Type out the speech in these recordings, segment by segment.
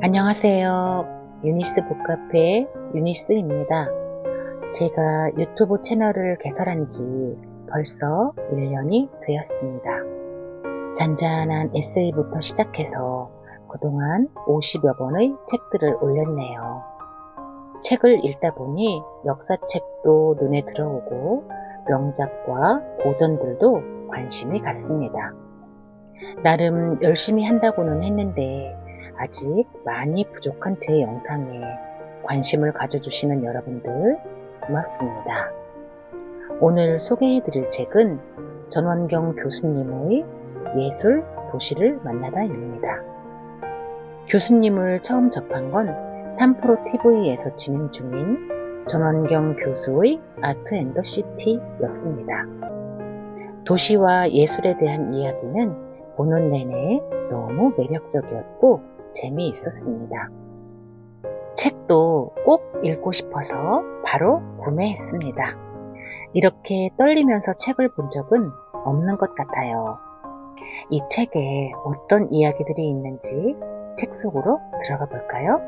안녕하세요. 유니스 북카페 유니스입니다. 제가 유튜브 채널을 개설한 지 벌써 1년이 되었습니다. 잔잔한 에세이부터 시작해서 그동안 50여 권의 책들을 올렸네요. 책을 읽다 보니 역사책도 눈에 들어오고 명작과 고전들도 관심이 갔습니다. 나름 열심히 한다고는 했는데 아직 많이 부족한 제 영상에 관심을 가져주시는 여러분들 고맙습니다. 오늘 소개해드릴 책은 전원경 교수님의 예술 도시를 만나다입니다. 교수님을 처음 접한 건 3프로TV에서 진행 중인 전원경 교수의 아트 앤더 시티였습니다. 도시와 예술에 대한 이야기는 보는 내내 너무 매력적이었고 재미있었습니다. 책도 꼭 읽고 싶어서 바로 구매했습니다. 이렇게 떨리면서 책을 본 적은 없는 것 같아요. 이 책에 어떤 이야기들이 있는지 책 속으로 들어가 볼까요?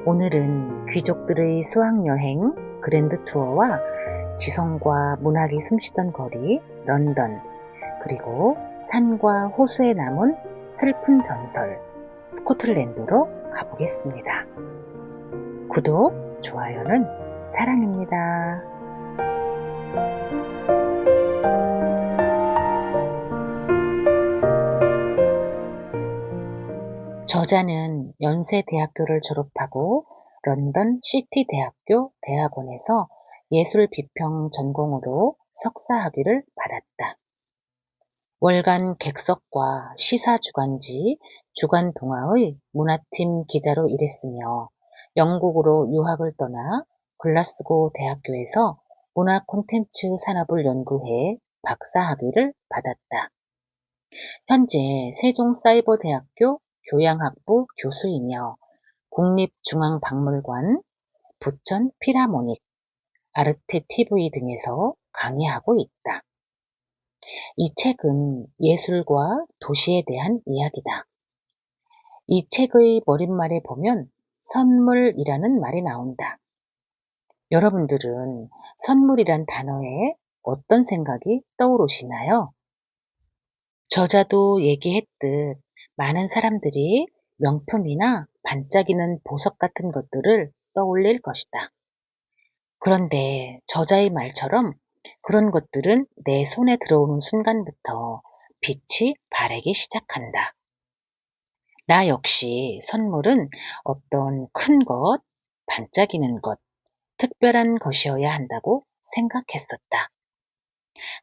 오늘은 귀족들의 수학여행 그랜드 투어와 지성과 문학이 숨쉬던 거리 런던, 그리고 산과 호수에 남은 슬픈 전설 스코틀랜드로 가보겠습니다. 구독, 좋아요는 사랑입니다. 저자는 연세대학교를 졸업하고 런던 시티대학교 대학원에서 예술 비평 전공으로 석사학위를 받았다. 월간 객석과 시사주간지 주간동화의 문화팀 기자로 일했으며 영국으로 유학을 떠나 글라스고 대학교에서 문화 콘텐츠 산업을 연구해 박사학위를 받았다. 현재 세종사이버대학교 교양학부 교수이며 국립중앙박물관, 부천 필하모닉, 아르테TV 등에서 강의하고 있다. 이 책은 예술과 도시에 대한 이야기다. 이 책의 머릿말에 보면 선물이라는 말이 나온다. 여러분들은 선물이란 단어에 어떤 생각이 떠오르시나요? 저자도 얘기했듯 많은 사람들이 명품이나 반짝이는 보석 같은 것들을 떠올릴 것이다. 그런데 저자의 말처럼 그런 것들은 내 손에 들어오는 순간부터 빛이 바래기 시작한다. 나 역시 선물은 어떤 큰 것, 반짝이는 것, 특별한 것이어야 한다고 생각했었다.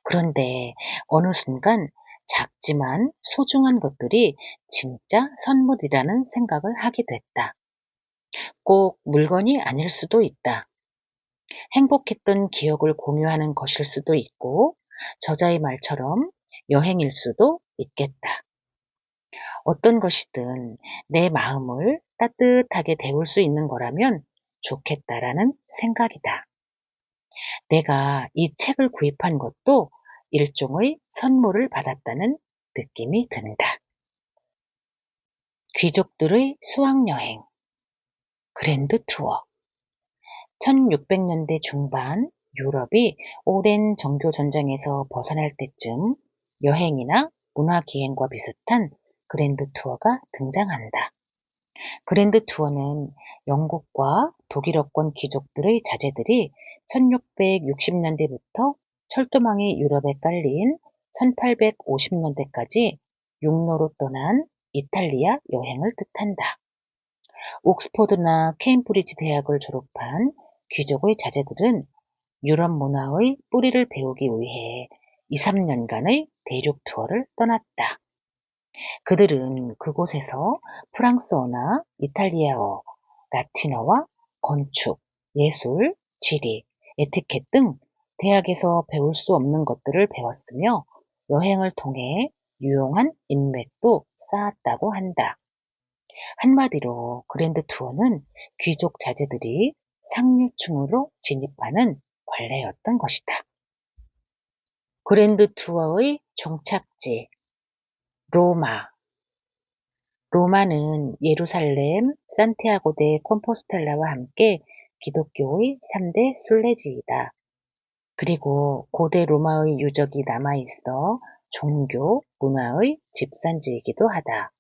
그런데 어느 순간 작지만 소중한 것들이 진짜 선물이라는 생각을 하게 됐다. 꼭 물건이 아닐 수도 있다. 행복했던 기억을 공유하는 것일 수도 있고, 저자의 말처럼 여행일 수도 있겠다. 어떤 것이든 내 마음을 따뜻하게 데울 수 있는 거라면 좋겠다라는 생각이다. 내가 이 책을 구입한 것도 일종의 선물을 받았다는 느낌이 든다. 귀족들의 수학여행 그랜드 투어 1600년대 중반 유럽이 오랜 정교전쟁에서 벗어날 때쯤 여행이나 문화기행과 비슷한 그랜드 투어가 등장한다. 그랜드 투어는 영국과 독일어권 귀족들의 자제들이 1660년대부터 철도망이 유럽에 깔린 1850년대까지 육로로 떠난 이탈리아 여행을 뜻한다. 옥스퍼드나 케임브리지 대학을 졸업한 귀족의 자제들은 유럽 문화의 뿌리를 배우기 위해 2, 3년간의 대륙 투어를 떠났다. 그들은 그곳에서 프랑스어나 이탈리아어, 라틴어와 건축, 예술, 지리, 에티켓 등 대학에서 배울 수 없는 것들을 배웠으며 여행을 통해 유용한 인맥도 쌓았다고 한다. 한마디로 그랜드 투어는 귀족 자제들이 상류층으로 진입하는 관례였던 것이다. 그랜드 투어의 종착지 로마 로마는 예루살렘, 산티아고 데 콤포스텔라와 함께 기독교의 3대 순례지이다. 그리고 고대 로마의 유적이 남아있어 종교, 문화의 집산지이기도 하다.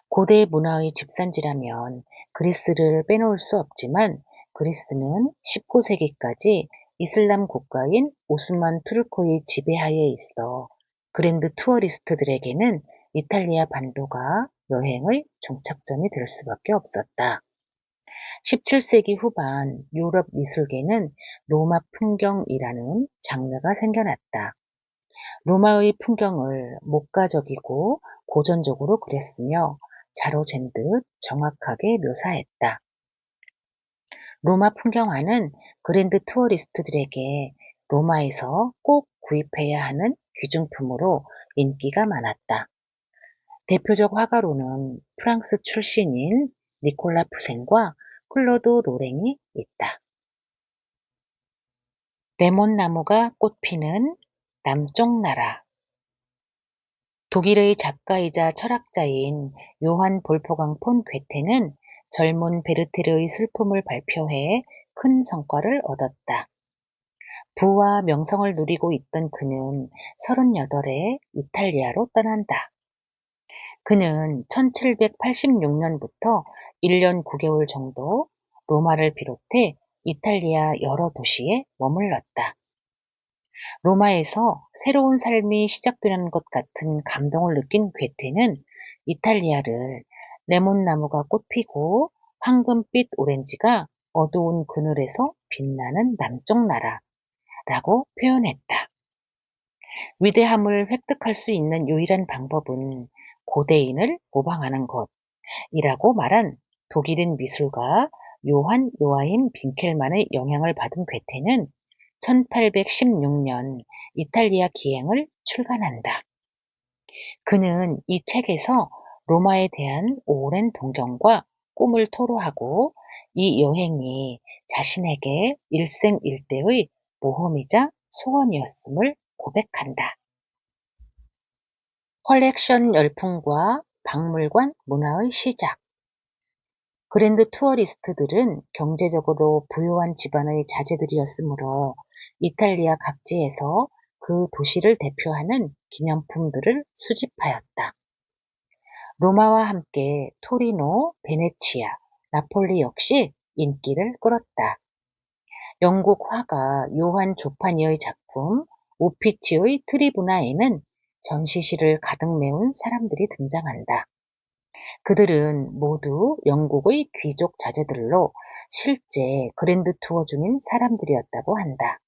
고대 문화의 집산지라면 그리스를 빼놓을 수 없지만 그리스는 19세기까지 이슬람 국가인 오스만 투르크의 지배하에 있어 그랜드 투어리스트들에게는 이탈리아 반도가 여행의 종착점이 될 수밖에 없었다. 17세기 후반 유럽 미술계는 로마 풍경이라는 장르가 생겨났다. 로마의 풍경을 목가적이고 고전적으로 그렸으며 자로 잰 듯 정확하게 묘사했다. 로마 풍경화는 그랜드 투어리스트들에게 로마에서 꼭 구입해야 하는 귀중품으로 인기가 많았다. 대표적 화가로는 프랑스 출신인 니콜라 푸센과 클로드 로랭이 있다. 레몬나무가 꽃피는 남쪽 나라. 독일의 작가이자 철학자인 요한 볼포강 폰 괴테는 젊은 베르테르의 슬픔을 발표해 큰 성과를 얻었다. 부와 명성을 누리고 있던 그는 38에 이탈리아로 떠난다. 그는 1786년부터 1년 9개월 정도 로마를 비롯해 이탈리아 여러 도시에 머물렀다. 로마에서 새로운 삶이 시작되는 것 같은 감동을 느낀 괴테는 이탈리아를 레몬나무가 꽃피고 황금빛 오렌지가 어두운 그늘에서 빛나는 남쪽 나라라고 표현했다. 위대함을 획득할 수 있는 유일한 방법은 고대인을 모방하는 것이라고 말한 독일인 미술가 요한 요아임 빈켈만의 영향을 받은 괴테는 1816년 이탈리아 기행을 출간한다. 그는 이 책에서 로마에 대한 오랜 동경과 꿈을 토로하고 이 여행이 자신에게 일생일대의 모험이자 소원이었음을 고백한다. 컬렉션 열풍과 박물관 문화의 시작. 그랜드 투어리스트들은 경제적으로 부유한 집안의 자제들이었으므로 이탈리아 각지에서 그 도시를 대표하는 기념품들을 수집하였다. 로마와 함께 토리노, 베네치아, 나폴리 역시 인기를 끌었다. 영국 화가 요한 조파니의 작품 오피치의 트리부나에는 전시실을 가득 메운 사람들이 등장한다. 그들은 모두 영국의 귀족 자제들로 실제 그랜드 투어 중인 사람들이었다고 한다.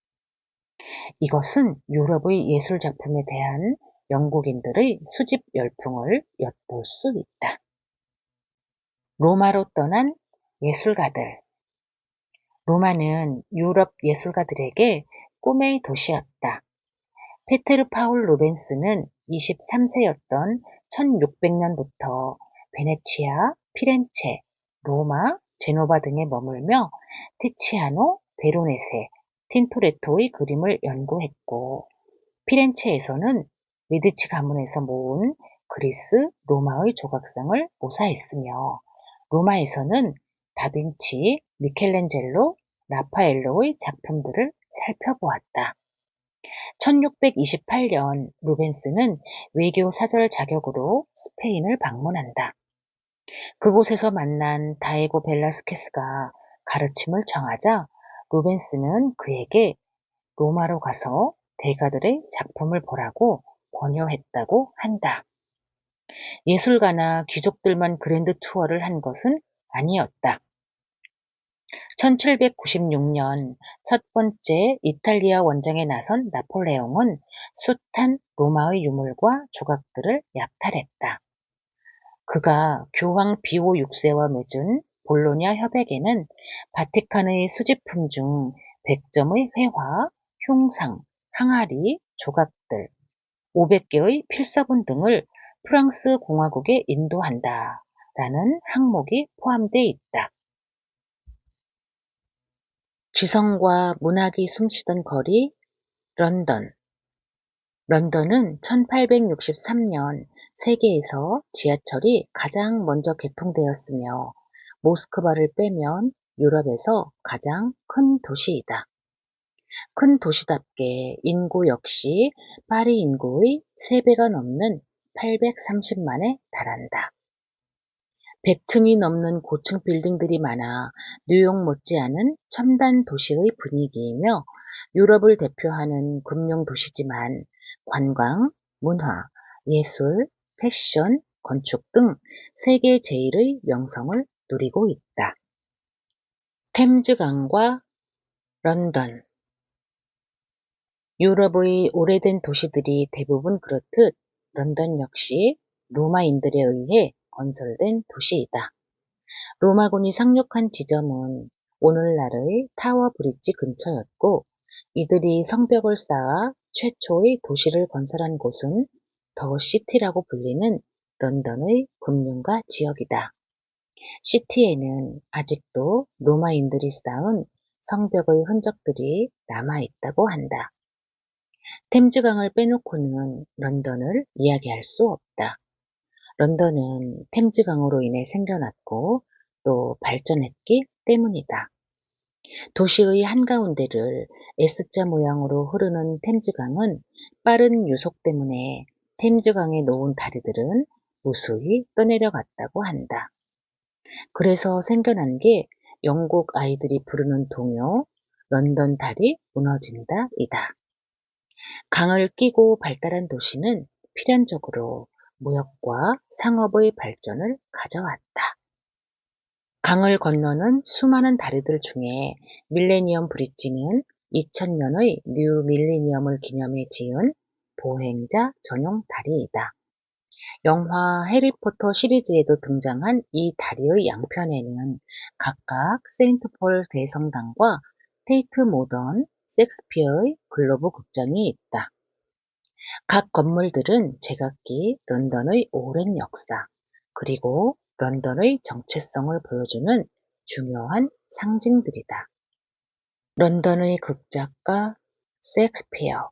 이것은 유럽의 예술 작품에 대한 영국인들의 수집 열풍을 엿볼 수 있다. 로마로 떠난 예술가들. 로마는 유럽 예술가들에게 꿈의 도시였다. 페테르 파울 루벤스는 23세였던 1600년부터 베네치아, 피렌체, 로마, 제노바 등에 머물며 티치아노, 베로네세, 틴토레토의 그림을 연구했고 피렌체에서는 메디치 가문에서 모은 그리스, 로마의 조각상을 모사했으며 로마에서는 다빈치, 미켈란젤로, 라파엘로의 작품들을 살펴보았다. 1628년 루벤스는 외교 사절 자격으로 스페인을 방문한다. 그곳에서 만난 다에고 벨라스케스가 가르침을 정하자 루벤스는 그에게 로마로 가서 대가들의 작품을 보라고 권유했다고 한다. 예술가나 귀족들만 그랜드 투어를 한 것은 아니었다. 1796년 첫 번째 이탈리아 원정에 나선 나폴레옹은 숱한 로마의 유물과 조각들을 약탈했다. 그가 교황 비오 6세와 맺은 볼로냐 협약에는 바티칸의 수집품 중 100점의 회화, 흉상, 항아리, 조각들, 500개의 필사본 등을 프랑스 공화국에 인도한다. 라는 항목이 포함되어 있다. 지성과 문학이 숨쉬던 거리, 런던. 런던은 1863년 세계에서 지하철이 가장 먼저 개통되었으며 모스크바를 빼면 유럽에서 가장 큰 도시이다. 큰 도시답게 인구 역시 파리 인구의 3배가 넘는 830만에 달한다. 100층이 넘는 고층 빌딩들이 많아 뉴욕 못지않은 첨단 도시의 분위기이며 유럽을 대표하는 금융 도시지만 관광, 문화, 예술, 패션, 건축 등 세계 제1의 명성을 누리고 있다. 템즈강과 런던. 유럽의 오래된 도시들이 대부분 그렇듯 런던 역시 로마인들에 의해 건설된 도시이다. 로마군이 상륙한 지점은 오늘날의 타워 브릿지 근처였고 이들이 성벽을 쌓아 최초의 도시를 건설한 곳은 더 시티라고 불리는 런던의 금융가 지역이다. 시티에는 아직도 로마인들이 쌓은 성벽의 흔적들이 남아있다고 한다. 템즈강을 빼놓고는 런던을 이야기할 수 없다. 런던은 템즈강으로 인해 생겨났고 또 발전했기 때문이다. 도시의 한가운데를 S자 모양으로 흐르는 템즈강은 빠른 유속 때문에 템즈강에 놓은 다리들은 무수히 떠내려갔다고 한다. 그래서 생겨난 게 영국 아이들이 부르는 동요 런던 다리 무너진다이다. 강을 끼고 발달한 도시는 필연적으로 무역과 상업의 발전을 가져왔다. 강을 건너는 수많은 다리들 중에 밀레니엄 브릿지는 2000년의 뉴 밀레니엄을 기념해 지은 보행자 전용 다리이다. 영화 해리포터 시리즈에도 등장한 이 다리의 양편에는 각각 세인트폴 대성당과 테이트 모던, 섹스피어의 글로브 극장이 있다. 각 건물들은 제각기 런던의 오랜 역사, 그리고 런던의 정체성을 보여주는 중요한 상징들이다. 런던의 극작가 섹스피어,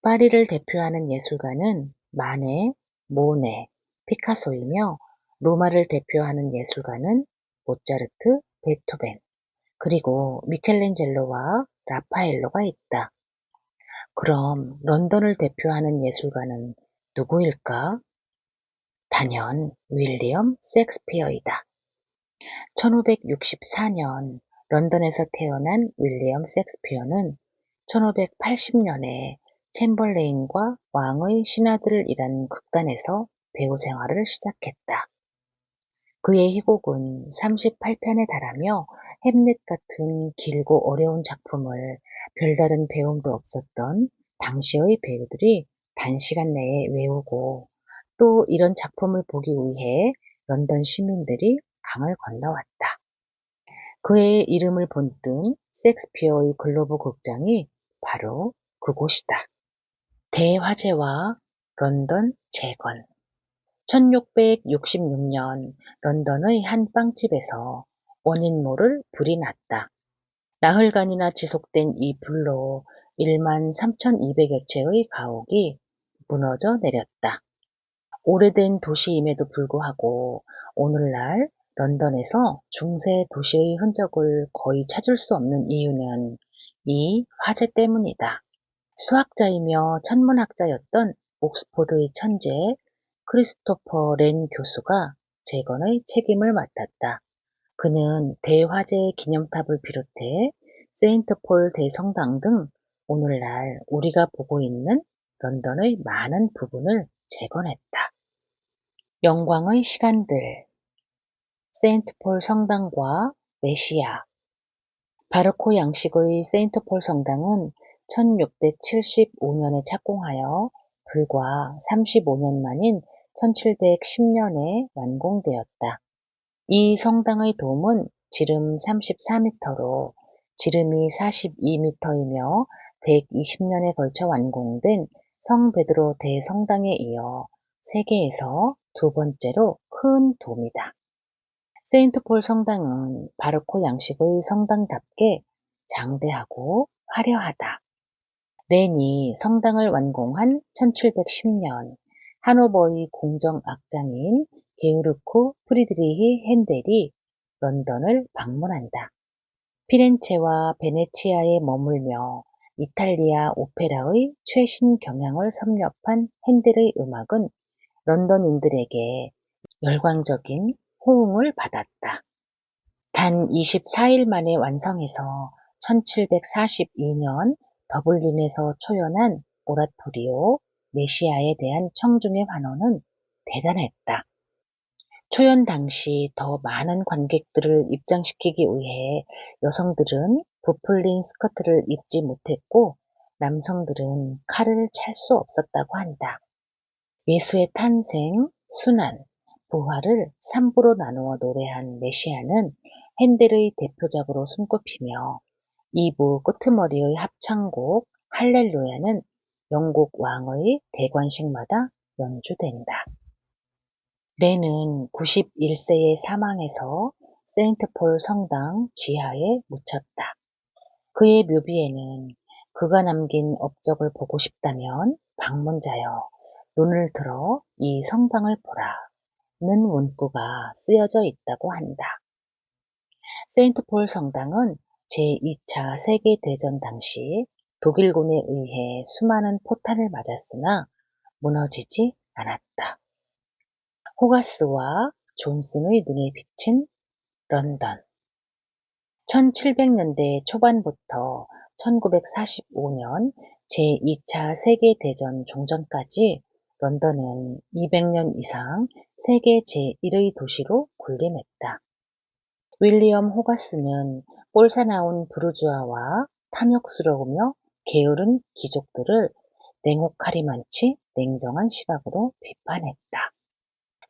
파리를 대표하는 예술가는 마네, 모네, 피카소이며 로마를 대표하는 예술가는 모차르트, 베토벤, 그리고 미켈란젤로와 라파엘로가 있다. 그럼 런던을 대표하는 예술가는 누구일까? 단연 윌리엄 셰익스피어이다. 1564년 런던에서 태어난 윌리엄 셰익스피어는 1580년에 챔벌레인과 왕의 신하들이라는 극단에서 배우 생활을 시작했다. 그의 희곡은 38편에 달하며 햄릿 같은 길고 어려운 작품을 별다른 배움도 없었던 당시의 배우들이 단시간 내에 외우고 또 이런 작품을 보기 위해 런던 시민들이 강을 건너왔다. 그의 이름을 본뜬 셰익스피어의 글로브 극장이 바로 그곳이다. 대화재와 런던 재건. 1666년 런던의 한 빵집에서 원인 모를 불이 났다. 나흘간이나 지속된 이 불로 13,200여 채의 가옥이 무너져 내렸다. 오래된 도시임에도 불구하고 오늘날 런던에서 중세 도시의 흔적을 거의 찾을 수 없는 이유는 이 화재 때문이다. 수학자이며 천문학자였던 옥스포드의 천재 크리스토퍼 렌 교수가 재건의 책임을 맡았다. 그는 대화재 기념탑을 비롯해 세인트폴 대성당 등 오늘날 우리가 보고 있는 런던의 많은 부분을 재건했다. 영광의 시간들. 세인트폴 성당과 메시아. 바르코 양식의 세인트폴 성당은 1675년에 착공하여 불과 35년 만인 1710년에 완공되었다. 이 성당의 돔은 지름 34m로 지름이 42m이며 120년에 걸쳐 완공된 성 베드로 대성당에 이어 세계에서 두 번째로 큰 돔이다. 세인트폴 성당은 바르코 양식의 성당답게 장대하고 화려하다. 렌이 성당을 완공한 1710년 하노버의 공정 악장인 게우르크 프리드리히 핸델이 런던을 방문한다. 피렌체와 베네치아에 머물며 이탈리아 오페라의 최신 경향을 섭렵한 핸델의 음악은 런던인들에게 열광적인 호응을 받았다. 단 24일 만에 완성해서 1742년 더블린에서 초연한 오라토리오 메시아에 대한 청중의 환호는 대단했다. 초연 당시 더 많은 관객들을 입장시키기 위해 여성들은 부풀린 스커트를 입지 못했고 남성들은 칼을 찰 수 없었다고 한다. 예수의 탄생, 순환, 부활을 3부로 나누어 노래한 메시아는 핸델의 대표작으로 손꼽히며 2부 끄트머리의 합창곡 할렐루야는 영국 왕의 대관식마다 연주된다. 레는 91세에 사망해서 세인트폴 성당 지하에 묻혔다. 그의 묘비에는 그가 남긴 업적을 보고 싶다면 방문자여 눈을 들어 이 성당을 보라는 문구가 쓰여져 있다고 한다. 세인트폴 성당은 제2차 세계대전 당시 독일군에 의해 수많은 포탄을 맞았으나 무너지지 않았다. 호가스와 존슨의 눈에 비친 런던. 1700년대 초반부터 1945년 제2차 세계대전 종전까지 런던은 200년 이상 세계 제1의 도시로 군림했다. 윌리엄 호가스는 꼴사나운 부르주아와 탐욕스러우며 게으른 귀족들을 냉혹하리 많지 냉정한 시각으로 비판했다.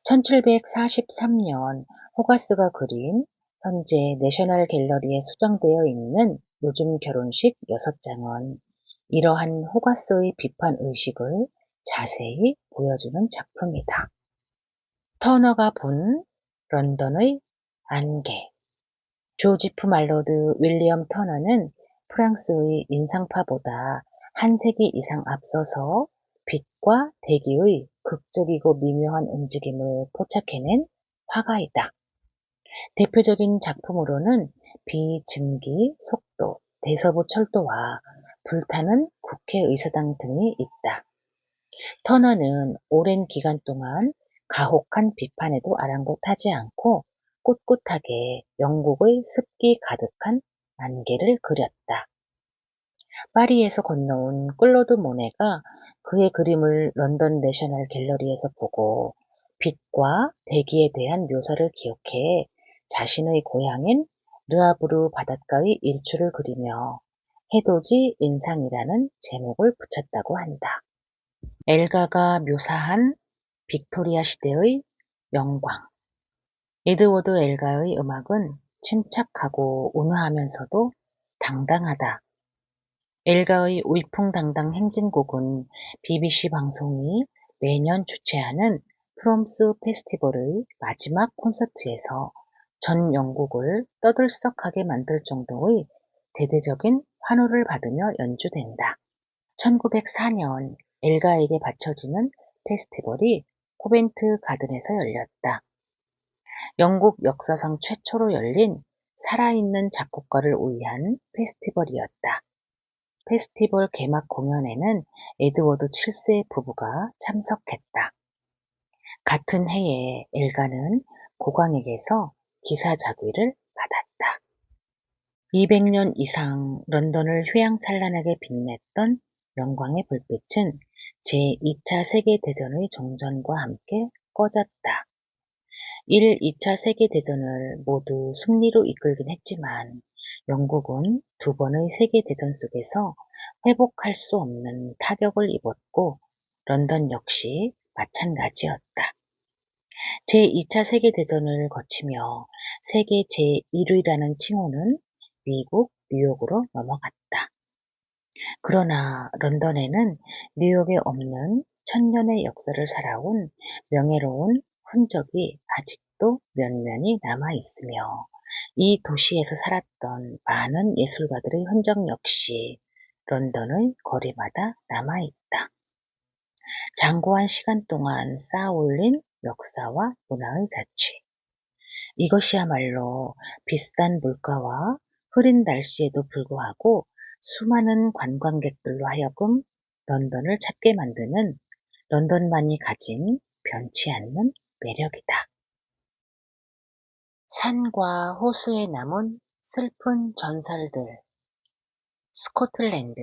1743년 호가스가 그린 현재 내셔널 갤러리에 수정되어 있는 요즘 결혼식 6장은 이러한 호가스의 비판 의식을 자세히 보여주는 작품이다. 터너가 본 런던의 안개. 조지프 말로드 윌리엄 터너는 프랑스의 인상파보다 한 세기 이상 앞서서 빛과 대기의 극적이고 미묘한 움직임을 포착해낸 화가이다. 대표적인 작품으로는 비증기, 속도, 대서부 철도와 불타는 국회의사당 등이 있다. 터너는 오랜 기간 동안 가혹한 비판에도 아랑곳하지 않고 꿋꿋하게 영국의 습기 가득한 안개를 그렸다. 파리에서 건너온 클로드 모네가 그의 그림을 런던 내셔널 갤러리에서 보고 빛과 대기에 대한 묘사를 기억해 자신의 고향인 르아브르 바닷가의 일출을 그리며 해돋이 인상이라는 제목을 붙였다고 한다. 엘가가 묘사한 빅토리아 시대의 영광. 에드워드 엘가의 음악은 침착하고 온화하면서도 당당하다. 엘가의 위풍당당 행진곡은 BBC 방송이 매년 주최하는 프롬스 페스티벌의 마지막 콘서트에서 전 영국을 떠들썩하게 만들 정도의 대대적인 환호를 받으며 연주된다. 1904년 엘가에게 바쳐지는 페스티벌이 코벤트 가든에서 열렸다. 영국 역사상 최초로 열린 살아있는 작곡가를 위한 페스티벌이었다. 페스티벌 개막 공연에는 에드워드 7세 부부가 참석했다. 같은 해에 엘가는 국왕에게서 기사자귀를 받았다. 200년 이상 런던을 휘황찬란하게 빛냈던 영광의 불빛은 제2차 세계대전의 종전과 함께 꺼졌다. 1, 2차 세계대전을 모두 승리로 이끌긴 했지만 영국은 두 번의 세계대전 속에서 회복할 수 없는 타격을 입었고 런던 역시 마찬가지였다. 제2차 세계대전을 거치며 세계 제1위라는 칭호는 미국 뉴욕으로 넘어갔다. 그러나 런던에는 뉴욕에 없는 천년의 역사를 살아온 명예로운 흔적이 아직도 면면이 남아 있으며 이 도시에서 살았던 많은 예술가들의 흔적 역시 런던의 거리마다 남아 있다. 장구한 시간 동안 쌓아 올린 역사와 문화의 자취. 이것이야말로 비싼 물가와 흐린 날씨에도 불구하고 수많은 관광객들로 하여금 런던을 찾게 만드는 런던만이 가진 변치 않는 매력이다. 산과 호수에 남은 슬픈 전설들. 스코틀랜드.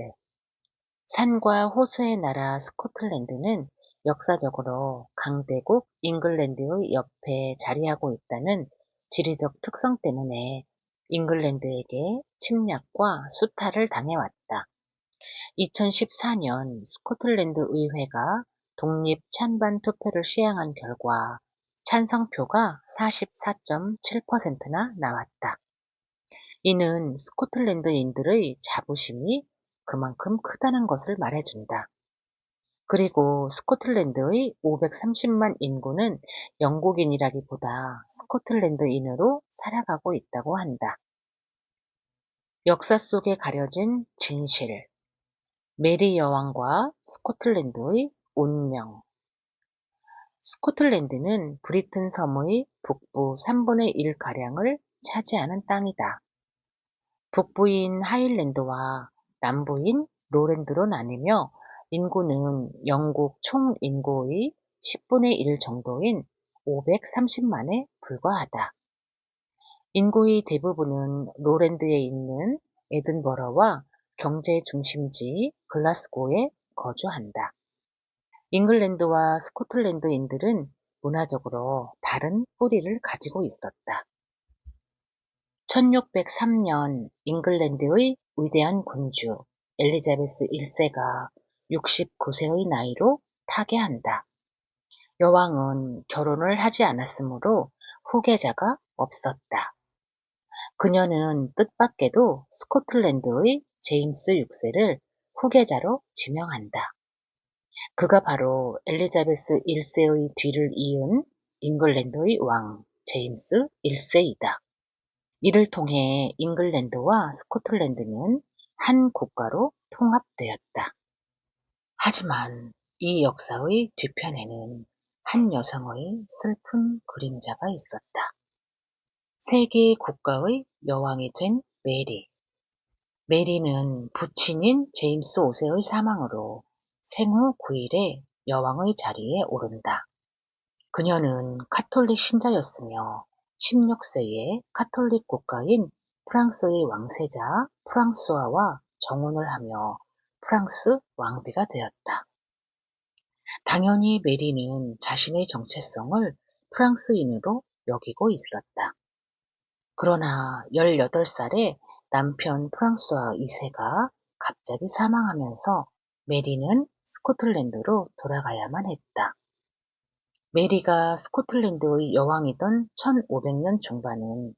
산과 호수의 나라 스코틀랜드는 역사적으로 강대국 잉글랜드의 옆에 자리하고 있다는 지리적 특성 때문에 잉글랜드에게 침략과 수탈을 당해왔다. 2014년 스코틀랜드 의회가 독립 찬반 투표를 시행한 결과 찬성표가 44.7%나 나왔다. 이는 스코틀랜드인들의 자부심이 그만큼 크다는 것을 말해준다. 그리고 스코틀랜드의 530만 인구는 영국인이라기보다 스코틀랜드인으로 살아가고 있다고 한다. 역사 속에 가려진 진실. 메리 여왕과 스코틀랜드의 운명. 스코틀랜드는 브리튼 섬의 북부 3분의 1가량을 차지하는 땅이다. 북부인 하일랜드와 남부인 로랜드로 나뉘며 인구는 영국 총 인구의 10분의 1 정도인 530만에 불과하다. 인구의 대부분은 로랜드에 있는 에든버러와 경제 중심지 글라스고에 거주한다. 잉글랜드와 스코틀랜드인들은 문화적으로 다른 뿌리를 가지고 있었다. 1603년 잉글랜드의 위대한 군주 엘리자베스 1세가 69세의 나이로 타계한다. 여왕은 결혼을 하지 않았으므로 후계자가 없었다. 그녀는 뜻밖에도 스코틀랜드의 제임스 6세를 후계자로 지명한다. 그가 바로 엘리자베스 1세의 뒤를 이은 잉글랜드의 왕 제임스 1세이다. 이를 통해 잉글랜드와 스코틀랜드는 한 국가로 통합되었다. 하지만 이 역사의 뒤편에는 한 여성의 슬픈 그림자가 있었다. 세 개의 국가의 여왕이 된 메리. 메리는 부친인 제임스 5세의 사망으로 생후 9일에 여왕의 자리에 오른다. 그녀는 카톨릭 신자였으며 16세에 카톨릭 국가인 프랑스의 왕세자 프랑수아와 정혼을 하며 프랑스 왕비가 되었다. 당연히 메리는 자신의 정체성을 프랑스인으로 여기고 있었다. 그러나 18살에 남편 프랑수아 2세가 갑자기 사망하면서 메리는 스코틀랜드로 돌아가야만 했다. 메리가 스코틀랜드의 여왕이던 1500년 중반은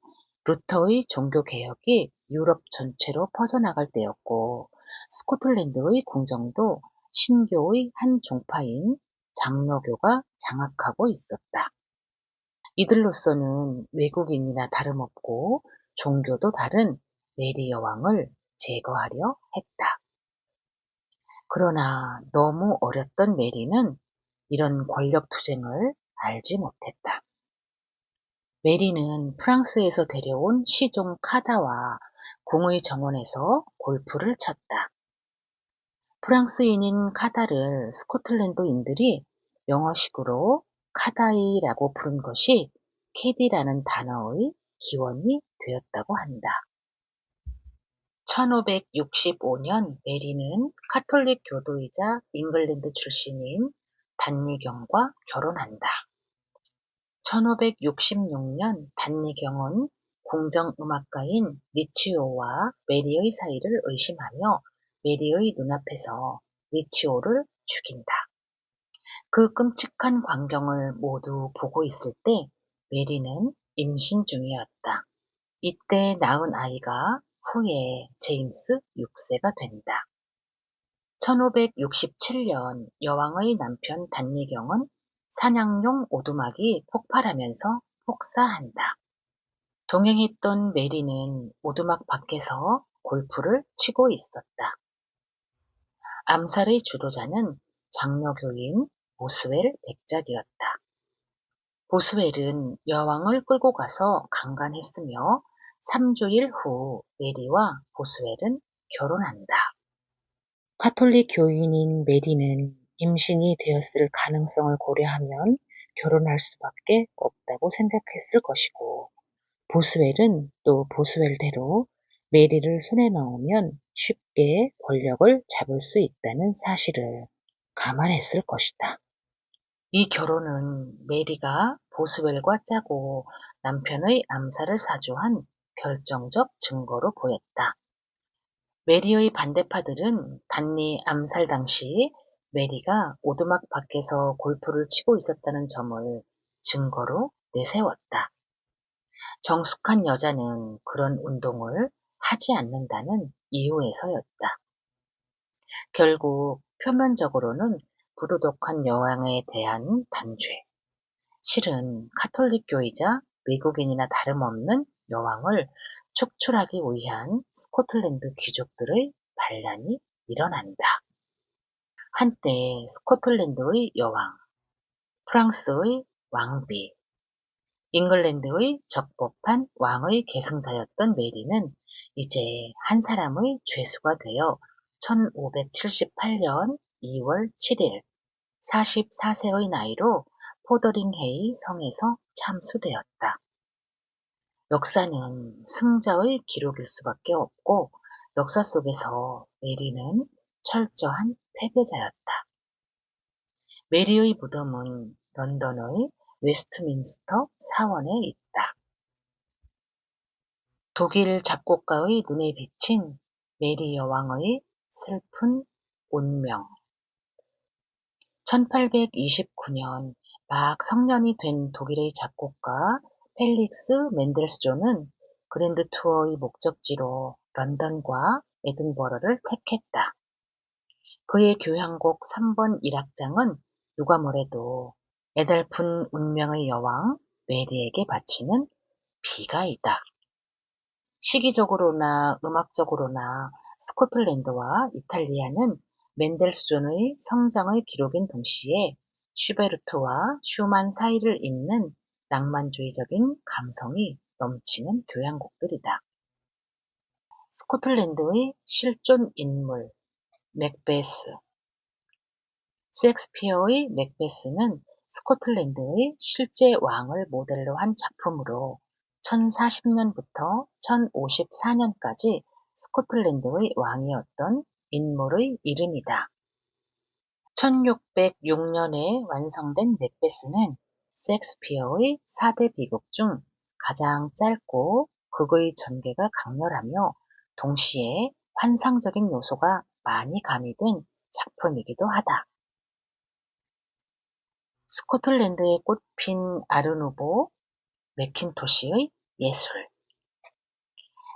루터의 종교개혁이 유럽 전체로 퍼져나갈 때였고 스코틀랜드의 궁정도 신교의 한 종파인 장로교가 장악하고 있었다. 이들로서는 외국인이나 다름없고 종교도 다른 메리 여왕을 제거하려 했다. 그러나 너무 어렸던 메리는 이런 권력 투쟁을 알지 못했다. 메리는 프랑스에서 데려온 시종 카다와 공의 정원에서 골프를 쳤다. 프랑스인인 카다를 스코틀랜드인들이 영어식으로 카다이라고 부른 것이 캐디라는 단어의 기원이 되었다고 한다. 1565년 메리는 카톨릭 교도이자 잉글랜드 출신인 단니경과 결혼한다. 1566년 단니경은 궁정음악가인 리치오와 메리의 사이를 의심하며 메리의 눈앞에서 리치오를 죽인다. 그 끔찍한 광경을 모두 보고 있을 때 메리는 임신 중이었다. 이때 낳은 아이가 후에 제임스 6세가 된다. 1567년 여왕의 남편 단니경은 사냥용 오두막이 폭발하면서 폭사한다. 동행했던 메리는 오두막 밖에서 골프를 치고 있었다. 암살의 주도자는 장로교인 보스웰 백작이었다. 보스웰은 여왕을 끌고 가서 강간했으며 3주일 후 메리와 보스웰은 결혼한다. 카톨릭 교인인 메리는 임신이 되었을 가능성을 고려하면 결혼할 수밖에 없다고 생각했을 것이고, 보스웰은 또 보스웰대로 메리를 손에 넣으면 쉽게 권력을 잡을 수 있다는 사실을 감안했을 것이다. 이 결혼은 메리가 보스웰과 짜고 남편의 암살을 사주한 결정적 증거로 보였다. 메리의 반대파들은 단니 암살 당시 메리가 오두막 밖에서 골프를 치고 있었다는 점을 증거로 내세웠다. 정숙한 여자는 그런 운동을 하지 않는다는 이유에서였다. 결국 표면적으로는 부도덕한 여왕에 대한 단죄, 실은 카톨릭교이자 외국인이나 다름없는 여왕을 축출하기 위한 스코틀랜드 귀족들의 반란이 일어난다. 한때 스코틀랜드의 여왕, 프랑스의 왕비, 잉글랜드의 적법한 왕의 계승자였던 메리는 이제 한 사람의 죄수가 되어 1578년 2월 7일 44세의 나이로 포더링헤이 성에서 참수되었다. 역사는 승자의 기록일 수밖에 없고 역사 속에서 메리는 철저한 패배자였다. 메리의 무덤은 런던의 웨스트민스터 사원에 있다. 독일 작곡가의 눈에 비친 메리 여왕의 슬픈 운명. 1829년 막 성년이 된 독일의 작곡가 펠릭스 멘델스존은 그랜드 투어의 목적지로 런던과 에든버러를 택했다. 그의 교향곡 3번 1악장은 누가 뭐래도 애달픈 운명의 여왕 메리에게 바치는 비가이다. 시기적으로나 음악적으로나 스코틀랜드와 이탈리아는 멘델스존의 성장의 기록인 동시에 슈베르트와 슈만 사이를 잇는 낭만주의적인 감성이 넘치는 교향곡들이다. 스코틀랜드의 실존 인물 맥베스. 셰익스피어의 맥베스는 스코틀랜드의 실제 왕을 모델로 한 작품으로 1040년부터 1054년까지 스코틀랜드의 왕이었던 인물의 이름이다. 1606년에 완성된 맥베스는 셰익스피어의 4대 비극 중 가장 짧고 극의 전개가 강렬하며 동시에 환상적인 요소가 많이 가미된 작품이기도 하다. 스코틀랜드에 꽃핀 아르누보 매킨토시의 예술.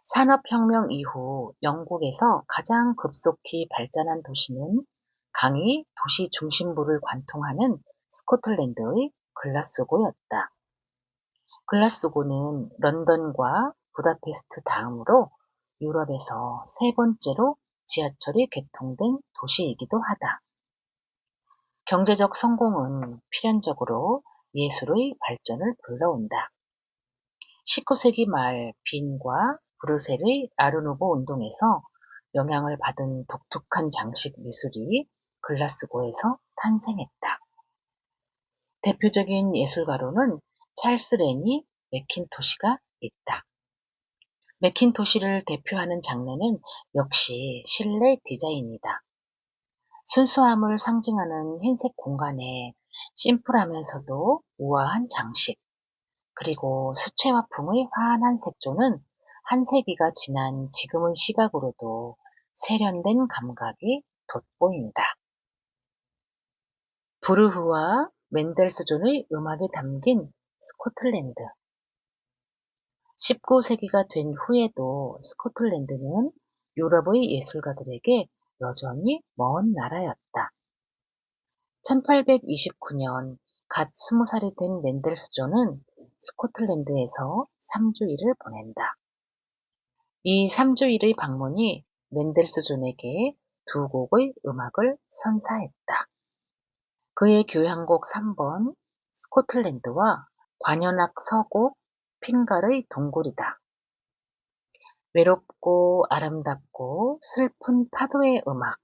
산업혁명 이후 영국에서 가장 급속히 발전한 도시는 강이 도시 중심부를 관통하는 스코틀랜드의 글라스고였다. 글라스고는 런던과 부다페스트 다음으로 유럽에서 세 번째로 지하철이 개통된 도시이기도 하다. 경제적 성공은 필연적으로 예술의 발전을 불러온다. 19세기 말 빈과 브르셀의 아르누보 운동에서 영향을 받은 독특한 장식 미술이 글라스고에서 탄생했다. 대표적인 예술가로는 찰스 레니 매킨토시가 있다. 매킨토시를 대표하는 장르는 역시 실내 디자인이다. 순수함을 상징하는 흰색 공간에 심플하면서도 우아한 장식, 그리고 수채화풍의 환한 색조는 한 세기가 지난 지금의 시각으로도 세련된 감각이 돋보인다. 브르흐와 멘델스존의 음악이 담긴 스코틀랜드. 19세기가 된 후에도 스코틀랜드는 유럽의 예술가들에게 여전히 먼 나라였다. 1829년 갓 20살이 된 멘델스존은 스코틀랜드에서 3주일을 보낸다. 이 3주일의 방문이 멘델스존에게 두 곡의 음악을 선사했다. 그의 교향곡 3번 스코틀랜드와 관현악 서곡 핑갈의 동굴이다. 외롭고 아름답고 슬픈 파도의 음악.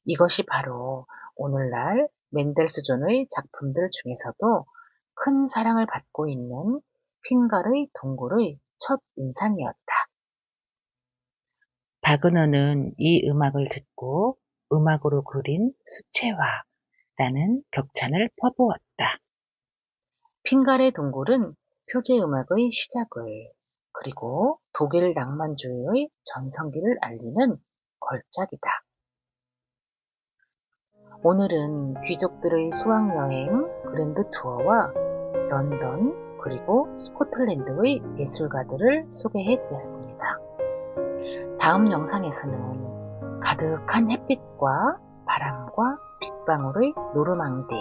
이것이 바로 오늘날 맨델스존의 작품들 중에서도 큰 사랑을 받고 있는 핑갈의 동굴의 첫 인상이었다. 바그너는 이 음악을 듣고 음악으로 그린 수채화라는 격찬을 퍼부었다. 핑갈의 동굴은 표제음악의 시작을 그리고 독일 낭만주의의 전성기를 알리는 걸작이다. 오늘은 귀족들의 수학여행 그랜드 투어와 런던 그리고 스코틀랜드의 예술가들을 소개해 드렸습니다. 다음 영상에서는 가득한 햇빛과 바람과 빗방울의 노르망디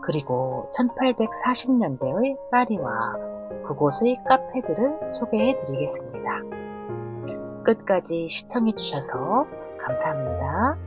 그리고 1840년대의 파리와 그곳의 카페들을 소개해 드리겠습니다. 끝까지 시청해 주셔서 감사합니다.